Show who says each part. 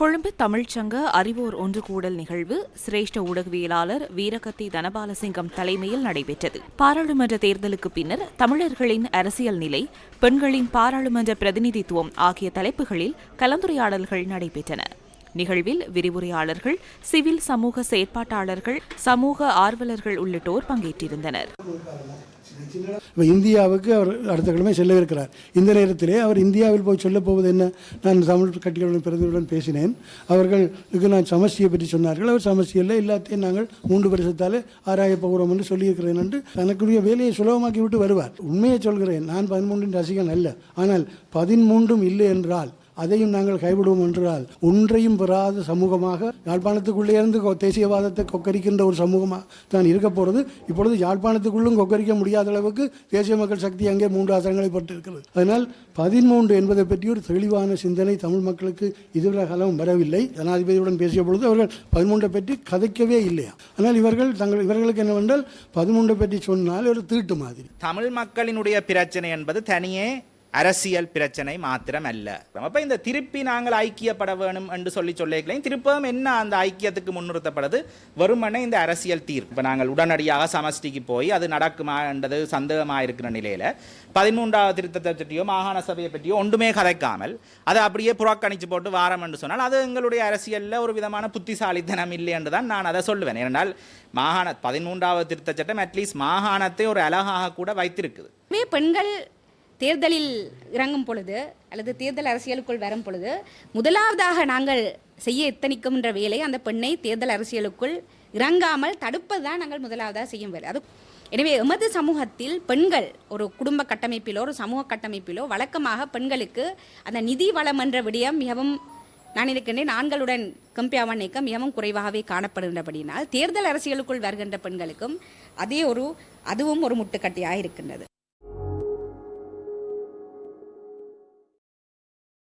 Speaker 1: கொழும்பு தமிழ்ச்சங்க அறிவோர் ஒன்று கூடல் நிகழ்வு சிரேஷ்ட ஊடகவியலாளர் வீரகத்தி தனபாலசிங்கம் தலைமையில் நடைபெற்றது. பாராளுமன்ற தேர்தலுக்கு பின்னர் தமிழர்களின் அரசியல் நிலை, பெண்களின் பாராளுமன்ற பிரதிநிதித்துவம் ஆகிய தலைப்புகளில் கலந்துரையாடல்கள் நடைபெற்றன. நிகழ்வில் விரிவுரையாளர்கள், சிவில் சமூக செயற்பாட்டாளர்கள், சமூக ஆர்வலர்கள் உள்ளிட்டோர் பங்கேற்றிருந்தனர்.
Speaker 2: இந்தியாவுக்கு அவர் அடுத்த கிழமை செல்லவிருக்கிறார். இந்த நேரத்திலே அவர் இந்தியாவில் போய் சொல்லப் போவது என்ன? நான் தமிழ் கட்சிகளுடன் பிரதிநிதியுடன் பேசினேன். அவர்களுக்கு நான் சமஸ்டியை பற்றி சொன்னார்கள். அவர் சமஸ்டியில் எல்லாத்தையும் நாங்கள் 3 வருஷத்தாலே ஆராயப் போகிறோம் என்று சொல்லியிருக்கிறேன் என்று தனக்குரிய வேலையை சுலபமாக்கி விட்டு வருவார். உண்மையை சொல்கிறேன், நான் 13 ரசிகன் அல்ல. ஆனால் 13 இல்லை என்றால் அதையும் நாங்கள் கைவிடுவோம் என்றால் ஒன்றையும் பெறாத சமூகமாக யாழ்ப்பாணத்துக்குள்ளே இருந்து தேசியவாதத்தை கொக்கரிக்கின்ற ஒரு சமூகமாக தான் இருக்க போகிறது. இப்பொழுது யாழ்ப்பாணத்துக்குள்ளும் கொக்கரிக்க முடியாத அளவுக்கு தேசிய மக்கள் சக்தி அங்கே 3 ஆசனங்களை பெற்றிருக்கிறது. அதனால் 13 என்பதை பற்றி ஒரு தெளிவான சிந்தனை தமிழ் மக்களுக்கு இதுவரை காலம் வரவில்லை. ஜனாதிபதியுடன் பேசிய பொழுது அவர்கள் 13 பற்றி கதைக்கவே இல்லையா. ஆனால் இவர்களுக்கு என்னவென்றால் 13 பற்றி சொன்னால் ஒரு தீட்டு மாதிரி.
Speaker 3: தமிழ் மக்களினுடைய பிரச்சனை என்பது தனியே அரசியல் பிரச்சனை மாத்திரம் அல்ல. அப்ப இந்த திருப்பி நாங்கள் ஐக்கியப்பட வேணும் என்று சொல்லிக்கலையும் திருப்பவும் என்ன அந்த ஐக்கியத்துக்கு முன்னிறுத்தப்படுது? வெறுமனே இந்த அரசியல் தீர்ப்பு. இப்போ நாங்கள் உடனடியாக சமஷ்டிக்கு போய் அது நடக்குமா என்றது சந்தேகமாக இருக்கிற நிலையில் 13வது திருத்தத்தை பற்றியோ மாகாண சபையை பற்றியோ ஒன்றுமே கதைக்காமல் அதை அப்படியே புறக்கணிச்சு போட்டு வாரம் என்று சொன்னால் அது எங்களுடைய அரசியலில் ஒரு விதமான புத்திசாலித்தனம் இல்லை என்று தான் நான் அதை சொல்லுவேன். ஏனென்றால் 13வது திருத்த சட்டம் அட்லீஸ்ட் மாகாணத்தை ஒரு அழகாக கூட வைத்திருக்குது.
Speaker 4: பெண்கள் தேர்தலில் இறங்கும் பொழுது அல்லது தேர்தல் அரசியலுக்குள் வரும் பொழுது முதலாவதாக நாங்கள் செய்ய எத்தனிக்கின்ற வேலை அந்த பெண்ணை தேர்தல் அரசியலுக்குள் இறங்காமல் தடுப்பது தான் நாங்கள் முதலாவதாக செய்யும் வேலை. எனவே எமது சமூகத்தில் பெண்கள் ஒரு குடும்ப கட்டமைப்பிலோ ஒரு சமூக கட்டமைப்பிலோ வழக்கமாக பெண்களுக்கு அந்த நிதி வளம் என்ற விடயம் மிகவும் நான் இருக்கின்றேன் ஆண்களுடன் கம்பியாவன் நீக்கம் மிகவும் குறைவாகவே காணப்படுகின்றபடியினால் தேர்தல் அரசியலுக்குள் வருகின்ற பெண்களுக்கும் அதுவும் ஒரு முட்டுக்கட்டையாக இருக்கின்றது.